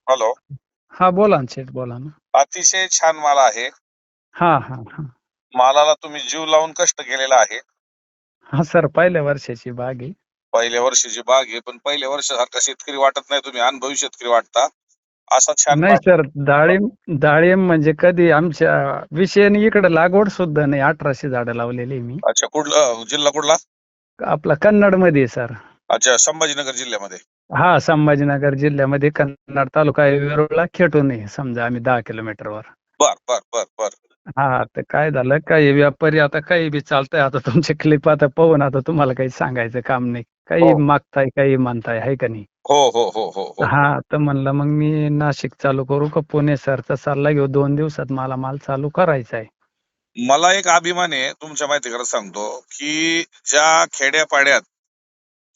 Hello. हा बोला ना शेठ, बोला ना. अतिशय छान माल आहे. हा हा हा. मालाला तुम्ही जीव लावून कष्ट केलेला आहे. हा सर, पहिल्या वर्षाची बाग आहे. पहिल्या वर्षीची बाग आहे, पण पहिल्या वर्षासारखा शेतकरी वाटत नाही. तुम्ही अनुभवी शेतकरी वाटता. असा छान नाही बाग. सर, डाळिंब म्हणजे कधी आमच्या विषयाने इकडे लागवड सुद्धा नाही. 1800 झाडं लावलेली मी. अच्छा, कुठला जिल्हा कुठला? आपला कन्नड मध्ये सर. अच्छा, संभाजीनगर जिल्ह्यामध्ये. हा, संभाजीनगर जिल्ह्यामध्ये कन्नड तालुका आहे, वेरूळला खेटून आहे समजा आम्ही 10 किलोमीटरवर. बर बर बर बर. हा, तर काय झालं, काही व्यापारी आता काही बी चालतंय. आता तुमचे क्लिप आता पाहून आता तुम्हाला काही सांगायचं काम नाही. काही हो मागताय, काही म्हणताय, आहे का नाही? हो हो हो हो हो. हा, तर म्हणलं मग मी नाशिक चालू करू का पुणे सरचा सल्ला घेऊ. 2 दिवसात मला माल चालू करायचा आहे. मला एक अभिमान आहे तुमच्या माहितीकडे सांगतो, की ज्या खेड्यापाड्यात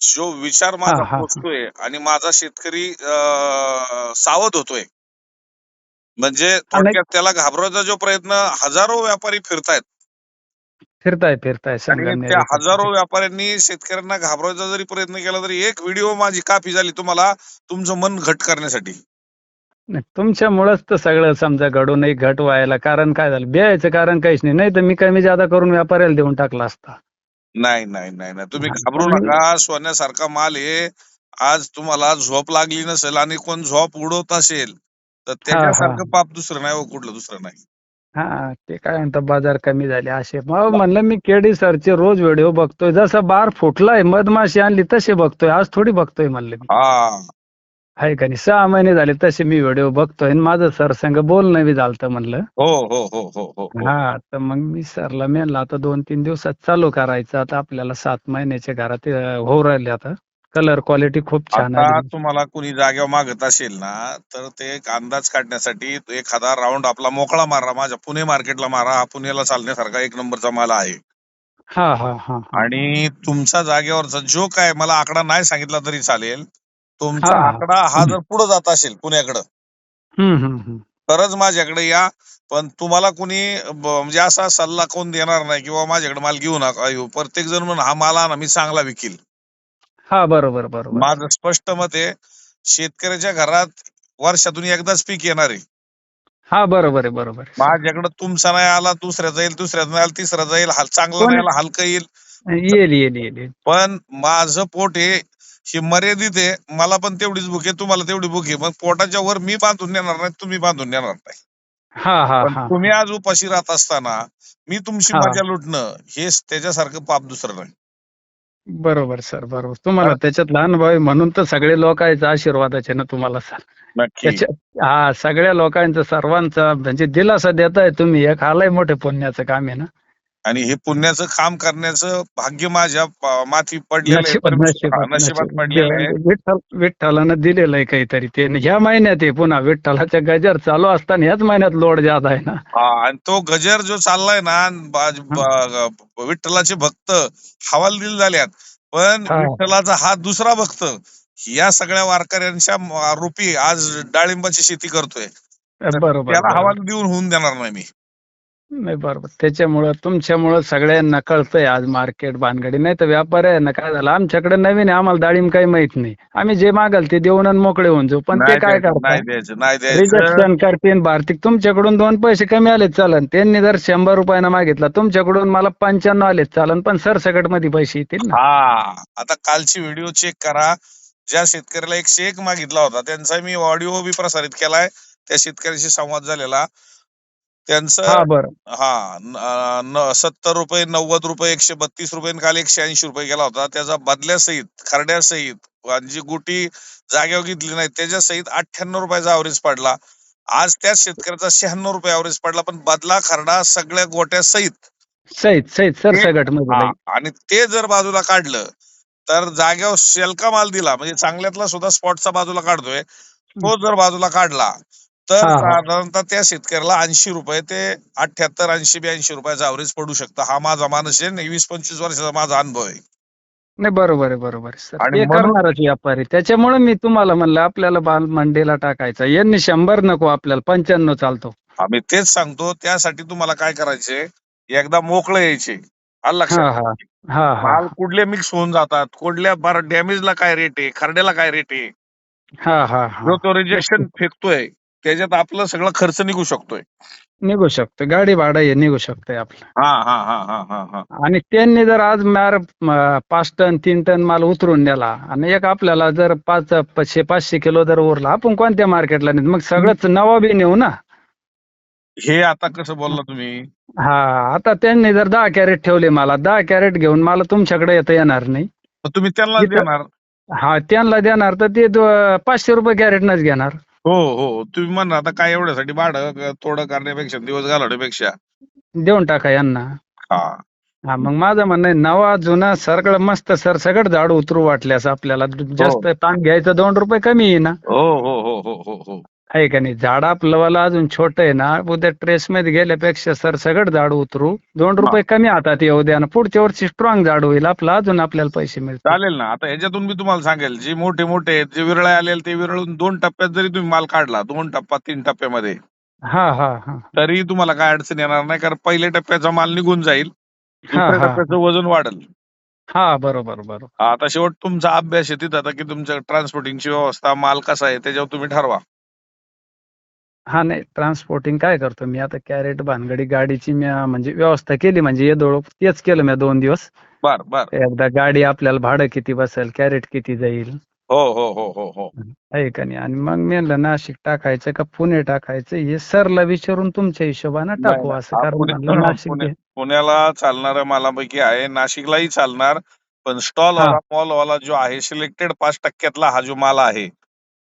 जो विचार हा माझा हा हा. पोचतोय आणि माझा शेतकरी सावध होतोय. म्हणजे हा, नाही, थोडक्यात त्याला घाबरवायचा जो प्रयत्न हजारो व्यापारी फिरतायत. फिरताय आणि त्या संगमनेर इकडे. हजारो व्यापाऱ्यांनी शेतकऱ्यांना घाबरवायचा जरी प्रयत्न केला तरी एक व्हिडिओ माझी काफी झाली तुम्हाला तुमचं मन घट करण्यासाठी. नाही, तुमच्यामुळंच तर सगळं समजा घडून एक घट व्हायला कारण काय झालं, बियायचं कारण काहीच नाही. नाही तर मी कमी जादा करून व्यापाऱ्याला देऊन टाकला असता. नाही नाही नाही नाही, तुम्ही हा, घाबरू पण मी नका. सोन्यासारखा माल आहे. आज तुम्हाला झोप लागली नसेल आणि कोण झोप उडवत असेल तर हा हा त्याच्यासारखं पाप दुसरं नाही हो, कुठलं दुसरं नाही. हा, ते काय म्हणतात बाजार कमी झाले असे. मग म्हणलं मी केडी सरचे रोज व्हिडिओ बघतोय. जसा बार फुटलाय, मधमाशी आणली तसे बघतोय. आज थोडी बघतोय म्हणलं मी. हा. आहे का नाही? 6 महिने झाले तसे मी व्हिडिओ बघतोय आणि माझं सर संग बोलणं बी झालतं म्हणलं. हो हो हो हो हो हो. हा, तर मग मी सरला म्हणलं आता 2-3 दिवसात चालू करायचं. आता आपल्याला 7 महिन्याच्या घरात होऊ राहिले आता. कलर क्वालिटी खूप छान आता आली. तुम्हाला कुणी जागेवर मागत असेल ना, तर ते एक अंदाज काढण्यासाठी एखादा राऊंड आपला मोकळा मारा. माझ्या पुणे मार्केटला मारा. हा पुण्याला चालण्यासारखा एक नंबरचा माल आहे. हा हा हा हा आणि तुमचा जागेवरचा जो काय मला आकडा नाही सांगितला तरी चालेल. हा तुमचा हा. आकडा हा जर पुढे जात असेल पुण्याकडं, हम्म. तरच माझ्याकडे या. पण तुम्हाला कुणी म्हणजे असा सल्ला कोण देणार नाही किंवा माझ्याकडे माल घेऊ नका येऊ. प्रत्येक जण म्हणून हा माल आणा, मी चांगला विकील. हा, बरोबर. माझं स्पष्ट मत आहे, शेतकऱ्याच्या घरात वर्षातून एकदाच पीक येणार आहे. हा, बरोबर आहे सर. माझ्याकडे तुमचा नाही आला, दुसऱ्याचा येईल, दुसऱ्याचा नाही आला, तिसऱ्याचा येईल, चांगला नाही कोणी आला, हलकं येईल. येईल. पण माझं पोट हे मर्यादित आहे. मला पण तेवढीच भूक आहे, तुम्हाला तेवढी भूक आहे. मग पोटाच्या वर मी बांधून नेणार नाही, तुम्ही बांधून नेणार नाही. पण हा. तुम्ही आज उपाशी राहत असताना मी तुमची हा, मजा लुटणं हे त्याच्यासारखं पाप दुसरं नाही. बरोबर सर, बरोबर. तुम्हाला तर त्याच्यातला अनुभव आहे म्हणून तर सगळे लोकांचा आशीर्वादाचे ना तुम्हाला सर. नक्की. त्याच्या हा, सगळ्या लोकांचा सर्वांचा म्हणजे दिलासा देताय तुम्ही. एक आलंय मोठे पुण्याचं काम आहे ना. आणि हे पुण्याचं काम करण्याचं भाग्य माझ्या माथी पडलेलं आहे. नशिबात पडलेलं आहे. विठ्ठलानं दिलेलं आहे काहीतरी. ते ह्या महिन्यात आहे पुन्हा विठ्ठलाच्या गजर चालू असताना ह्याच महिन्यात लोड जात आहे ना. हा, आणि तो गजर जो चाललाय ना, विठ्ठलाचे भक्त हवालदिल झाल्यात. पण हा, विठ्ठलाचा हा दुसरा भक्त या सगळ्या वारकऱ्यांच्या रूपी आज डाळिंबाची शेती करतोय. तर त्याला बरोबर. हवाल देऊन होऊन देणार नाही मी. नाही, बरोबर. त्याच्यामुळं तुमच्यामुळं सगळ्यांना कळतंय आज मार्केट भानगडी. नाही तर व्यापाऱ्यांना काय झालं, आमच्याकडे नवीन आहे, आम्हाला डाळिंब काही माहित नाही. आम्ही जे मागाल ते देऊन आणि मोकळे होऊन जाऊ. पण ते नाही काय द्यायचं, करता, नाही द्यायचं, नाही द्यायचं. रिजेक्शन करतील. भारतीक तुमच्याकडून 2 पैसे कमी आलेत चालन. त्यांनी जर 100 रुपयानं मागितला, तुमच्याकडून मला 95 आलेत चालन, पण सरसकट मध्ये पैसे येतील ना. हा, आता कालची व्हिडिओ चेक करा. ज्या शेतकऱ्याला 101 मागितला होता त्यांचा मी ऑडिओ बी प्रसारित केलाय. त्या शेतकऱ्याशी संवाद झालेला त्यांचं. हा, बरं. हा, 70 रुपये, 90 रुपये, 132 रुपये, काल 180 रुपये गेला होता. त्याचा बदल्यासहित, खरड्यासहित आणि जी गुटी जागेवर घेतली नाही त्याच्या सहित 98 रुपयाचा अवरेज पडला. आज त्याच शेतकऱ्याचा 96 रुपये अवरेज पडला. पण बदला, खरडा सगळ्या गोट्या सहित सहित सरसकट मध्ये हा, लई. आणि ते जर बाजूला काढलं तर जागेवर शेलका माल दिला, म्हणजे चांगल्यातला सुद्धा स्पॉटचा बाजूला काढतोय, तो जर बाजूला काढला तर हा. साधारणतः त्या शेतकऱ्याला 80 रुपये ते 78, 80-82 रुपयाचा अवरेज पडू शकतं. हा माझा मानस आहे. 20-25 वर्षाचा माझा अनुभव आहे. नाही, बरोबर आहे सर. आणि ते म्हणून करणारच व्यापारी. त्याच्यामुळे मी तुम्हाला म्हणलं आपल्याला बाल मंडीला टाकायचा. यांनी 100 नको, आपल्याला 95 चालतो. आम्ही तेच सांगतो. त्यासाठी तुम्हाला काय करायचे, एकदा मोकळे यायचे. आलं हा लक्षात. हा हा हा माल कुठले मिक्स होऊन जातात, कुठल्या डॅमेजला काय रेट आहे, खरड्याला काय रेट आहे, हा हा हा. जो तो रिजेक्शन फेकतोय त्याच्यात आपलं सगळं खर्च निघू शकतोय. निघू शकतो, गाडी भाडं हे निघू शकतंय आपलं. हा हा हा हा हा हा. आणि त्यांनी जर आज 5 टन 3 टन माल उतरून नेला आणि एक आपल्याला जर 500-500 किलो जर उरला, आपण कोणत्या मार्केटला नेत? मग सगळंच नवा बी नेऊ ना. हे आता कसं बोलला तुम्ही? हा, आता त्यांनी जर 10 कॅरेट ठेवले, मला 10 कॅरेट घेऊन मला तुमच्याकडे येता येणार नाही मग तुम्ही त्यांनाच इथं. देणार. हा, त्यांना देणार तर ते 500 रुपये कॅरेटनच घेणार. हो हो, तुम्ही म्हणा आता काय एवढ्यासाठी भाडं थोडं करण्यापेक्षा दिवस घालवण्यापेक्षा. देऊन टाका यांना. हा. हा, मग माझं म्हणणं आहे, नवा जुना सगळं मस्त सरसकट झाड उतरू वाटल्यास आपल्याला हो जास्त ताण घ्यायचं, 2 रुपये कमी आहे ना. हो हो हो हो हो हो. आहे का नाही? झाड आपलं अजून छोट आहे ना, उद्या ट्रेस मध्ये गेल्यापेक्षा सरसकट झाड उतरू, 2 हा, रुपये कमी हातात येऊ द्या ना, पुढच्या वर्षी स्ट्रॉंग झाड होईल आपलं, अजून आपल्याला पैसे मिळतील. चालेल ना. आता ह्याच्यातून मी तुम्हाला सांगेल, जे मोठे मोठे आहेत, जे विरळे आलेले ते विरळून 2 टप्प्यात जरी तुम्ही माल काढला, 2 टप्पा 3 टप्प्यामध्ये, हा हा हा तरी तुम्हाला काय अडचण येणार नाही. कारण पहिल्या टप्प्याचा माल निघून जाईल, हा दुसऱ्या हा टप्प्याचं वजन वाढेल. हा, बरोबर बरोबर. आता शेवट तुमचा अभ्यास आहे तिथं, आता की तुमच्या ट्रान्सपोर्टिंगची व्यवस्था, माल कसा आहे त्याच्यावर तुम्ही ठरवा. हा, नाही ट्रान्सपोर्टिंग काय करतो मी आता, कॅरेट भानगडी गाडीची मी म्हणजे व्यवस्था केली, म्हणजे येदोळ तेच केलं मी 2 दिवस. बर बर. एकदा गाडी आपल्याला भाडं किती बसेल, कॅरेट किती जाईल, हो हो हो हो हो. आहे का नाही? आणि मग मी म्हणलं नाशिक टाकायचं का पुणे टाकायचं, हे सरला विचारून तुमच्या हिशोबानं नाही टाकू नाही, असं, हा कारण म्हणलं नाशिक पुण्याला चालणाऱ्या मालापैकी आहे, नाशिकलाही चालणार. पण स्टॉल हा वाला मॉल वाला जो आहे, सिलेक्टेड 5% हा जो माल आहे,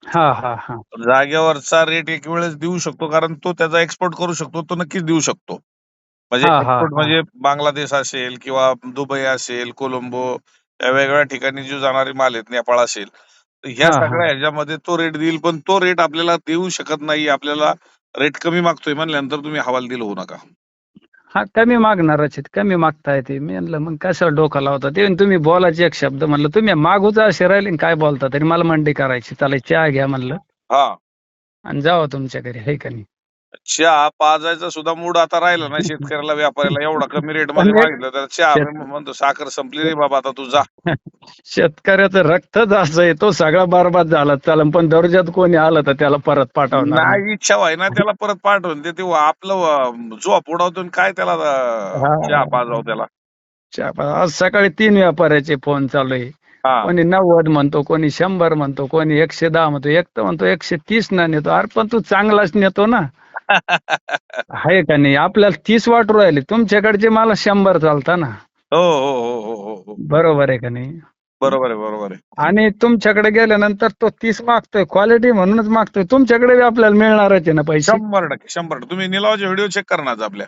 हा हा हा जागेवरचा रेट एक वेळेस देऊ शकतो, कारण तो त्याचा एक्सपोर्ट करू शकतो, तो नक्कीच देऊ शकतो. म्हणजे हा हा एक्सपोर्ट हा म्हणजे बांगलादेश असेल किंवा दुबई असेल, कोलंबो, या वेगवेगळ्या ठिकाणी जो जाणारे माल आहेत, नेपाळ असेल, तर ह्या हा हा सगळ्या ह्याच्यामध्ये तो रेट देईल. पण तो रेट आपल्याला देऊ शकत नाही. आपल्याला रेट कमी मागतोय म्हणल्यानंतर तुम्ही हवालदिल होऊ नका. हा, कमी मागणारच आहेत, कमी मागताय ते. मी म्हणलं मग कशाला डोकं लावता ते, तुम्ही बोलायचे एक शब्द, म्हणलं तुम्ही मागूच असे राहिले आणि काय बोलता तरी, मला मंडी करायची, चला चहा घ्या म्हणलं हा, आणि जावं तुमच्या घरी, आहे का नाही? चहा पाजायचा सुद्धा मूड आता राहिला नाही शेतकऱ्याला, व्यापाऱ्याला. एवढा कमी रेट मध्ये पण एक मागितलं तर चहा शेत मी म्हणतो साखर संपली रे बाबा, आता तू जा. शेतकऱ्याचं रक्तच असं आहे, तो सगळा बरबाद झाला चालन, पण दर्जात कोणी आलं तर त्याला परत पाठवणार नाही. नाही इच्छा व्हाय ना त्याला परत पाठवून ते आपलं झोप उडवतो काय त्याला चहा पाजाव हा, त्याला. आज सकाळी 3 व्यापाऱ्याचे फोन चालू आहे. हा. कोणी 90 म्हणतो, कोणी 100 म्हणतो, कोणी 110 म्हणतो, एक तर म्हणतो 130 ना नेतो. अरे पण तू चांगलाच नेतो ना, आहे का नाही? आपल्याला 30 वाटू राहिले, तुमच्याकडचे मला 100 चालता ना. हो हो हो हो हो हो. बरोबर आहे का नाही? बरोबर आहे बरोबर आहे. आणि तुमच्याकडे गेल्यानंतर तो 30 मागतोय, क्वालिटी म्हणूनच मागतोय, तुमच्याकडे बी आपल्याला मिळणारच आहे ना पैसे. 100% 100%. तुम्ही निलावाचे व्हिडिओ चेक करणार आपल्या.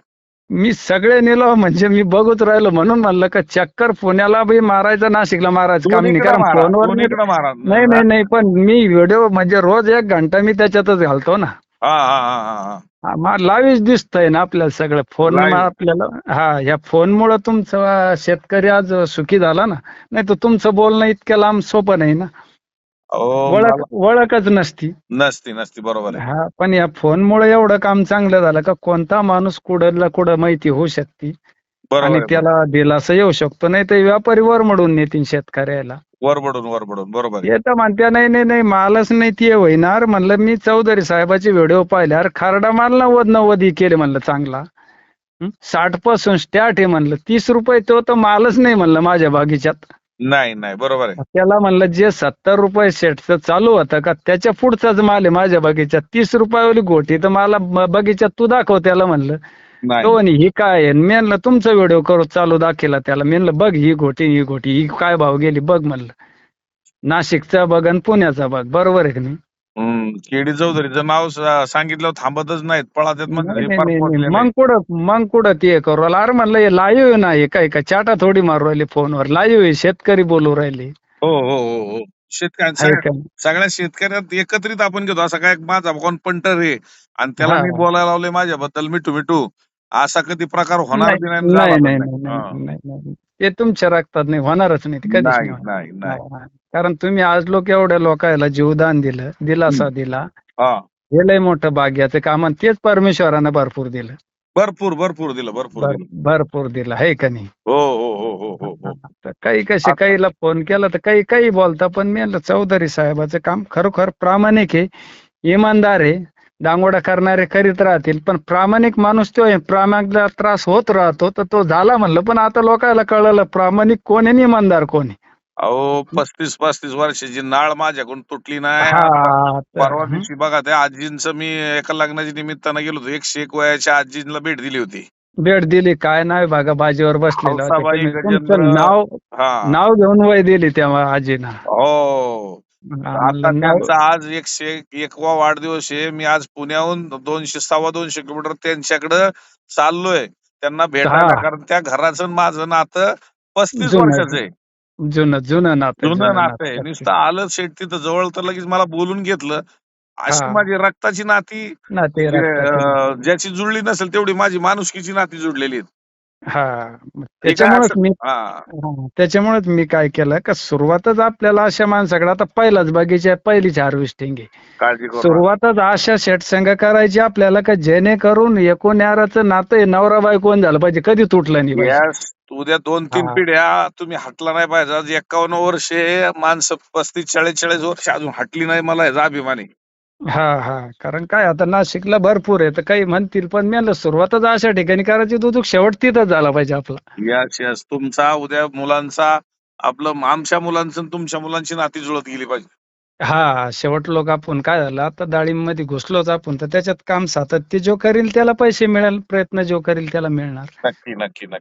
मी सगळे निलाव म्हणजे मी बघूच राहिलो, म्हणून म्हणलं का चक्कर पुण्याला बी मारायचं, नाशिकला मारायचं काम नाही, दोन्हीकडे कारण मारा, फोनवर दोन्हीकडे मारा. नाही नाही नाही, पण मी व्हिडिओ म्हणजे रोज 1 घंटा मी त्याच्यातच घालतो ना. हा हा हा हा हा. लाईव्ह दिसतंय ना आपल्याला सगळं फोन लाईव्ह. आपल्याला. हा, या फोनमुळं तुमचा शेतकरी आज सुखी झाला ना, नाही तर तुमचं बोलणं इतक्या लांब सोपं नाही ना, अहो मला ओळखच नसती. नसती नसती, बरोबर आहे. हा, पण या फोनमुळे एवढं काम चांगलं झालं का कोणता माणूस कुठला कुठं माहिती होऊ शकते आणि बरोबर आहे त्याला दिलासा येऊ शकतो. नाही तर व्यापारी वरमडून नेतील शेतकऱ्याला. वर बडून बरोबर आहे. हे तर म्हणत्या नाही नाही नाही, मालच नाही ते होईनार. म्हणलं मी चौधरी साहेबाचे व्हिडिओ पाहिले, अरे खारडा माल 90 केले म्हणलं चांगला. 60 पासून स्टार्ट आहे म्हणलं, 30 रुपये तो तर मालच नाही म्हणलं माझ्या बागीच्यात. नाही नाही, बरोबर आहे. त्याला म्हणलं जे 70 रुपये सेटचं चालू होतं का, त्याच्या पुढचाच माल आहे माझ्या बगीच्यात. 30 रुपयावाली गोटी तर मला बगीच्यात तू दाखव त्याला म्हणलं. नाही तो म्हणे ही काय आहे? मी म्हणलं तुमचा व्हिडिओ करू चालू दाखवला त्याला. मी म्हणलं बघ ही गोटी ही काय भाव गेली बघ म्हणलं. नाशिकचा बघ आणि पुण्याचा बघ, बरोबर आहे की नाही? केडी चौधरीचं नाव सांगितलं थांबतच नाहीत, पळातात म्हणजे नाही हे नाही फार नाही नाही. पोचलेलं आहे. मग कुठं ते करू राहिला? अरे म्हणलं हे लाईव्ह नाही काय का चाटा थोडी मारू राहिले फोनवर, लाईव्ह आहे, शेतकरी बोलू राहिले, हो हो हो हो. शेतकरी आहे सगळ्या का? सगळ्या शेतकऱ्यात एकत्रित आपण घेतो. असं काय माझा कोण पंटर आहे आणि त्याला हा, मी बोलायला लावले माझ्याबद्दल मिठू मिठू, असा कधी प्रकार होणार नाही बी नाही, नाही झाला पण नाही नाही. नाही हा. नाही नाही नाही. ते तुमच्या रक्तात नाही, होणारच नाही, ते कधीच नाही नाही होणार. नाही नाही. हा, हा. कारण तुम्ही आज लोक एवढ्या लोकांना जीवदान दिलं, हम्म. दिलासा दिला, हा. हे लय मोठं भाग्याचं काम, आणि तेच परमेश्वरानं भरपूर दिलं. भरपूर भरपूर दिलं, भरपूर दिलं. भरपूर दिलं, आहे का नाही? हो हो हो हो हो हो. तर काही कसे आता काहीला फोन केला तर काही काही बोलता, पण मी म्हणलं चौधरी साहेबाचं काम खरोखर प्रामाणिक आहे, इमानदार आहे. दांगोडा करणारे करीत राहतील, पण प्रामाणिक माणूस तो आहे. प्रामाणिकला त्रास होत राहतो, तर तो झाला म्हणलं. पण आता लोकांना कळलं प्रामाणिक कोण आहे आणि इमानदार कोण आहे. अहो 35-35 वर्षाची नाळ माझ्याकडून तुटली नाही. हा आता तर परवा दिवशी बघा त्या आजींचं मी एका लग्नाच्या निमित्तानं गेलो होतो. 101 वयाच्या आजींना भेट दिली होती. भेट दिली. काय नाव आहे बघा, बाजीवर बसलेलं होते हौसाबाई तुम्ही, गजेंद्र. तुमचं नाव हा. नाव घेऊन वय दिली तेव्हा आजीना. हो. आता म्हणलं नाव. त्यांचा आज 101वा वाढदिवस आहे. मी आज पुण्याहून 200-250 किलोमीटर त्यांच्याकडं चाललोय त्यांना भेटायला. हा कारण त्या घराचं आणि माझं नातं 35 जुनं वर्षाचं आहे. जुनं जुनं नातं, जुनं जुनं नातं आहे. नातं. नुसतं आलं सेठ तिथं जवळ तर लगेच मला बोलून घेतलं. हा अशी माझी रक्ताची नाती ना ते रक्ताचे ना. ज्याची जुळली नसेल तेवढी माझी माणुसकीची नाती जुळलेली आहेत. हा मग ती काय त्याच्यामुळेच असं मी हा. त्याच्यामुळेच मी काय केलं का, सुरुवातच आपल्याला अशा माणसाकडे, आता पहिलाच बगीचा पहिलीच हार्वेस्टिंग आहे. काळजी करू नका. सुरुवातच अशा शेट संघ करायची आपल्याला का जेणेकरून एकूण नातं आहे, नवरा बायको कोण झालं पाहिजे, कधी तुटलं नाही पाहिजे. येस. उद्या 2-3 हा पिढ्या तुम्ही हटला नाही पाहिजे. आज 51 वर्षे माणसं 35-40 वर्ष अजून हटली नाही, मला याचा अभिमान आहे. हा हा कारण काय, आता नाशिकला भरपूर आहे तर काही म्हणतील, पण मी म्हणलं सुरुवातच अशा ठिकाणी करायची, तो शेवट तिथंच झाला पाहिजे आपला. Yes yes. तुमचा उद्या मुलांचा, आपलं आमच्या मुलांचं आणि तुमच्या मुलांची नाती जुळत गेली पाहिजे. हा शेवट लोक आपण काय झालं, आता डाळिंबमध्ये घुसलोच आपण, तर त्याच्यात काम सातत्य जो करील त्याला पैसे मिळेल, प्रयत्न जो करील त्याला मिळणार. नक्की नक्की नक्की.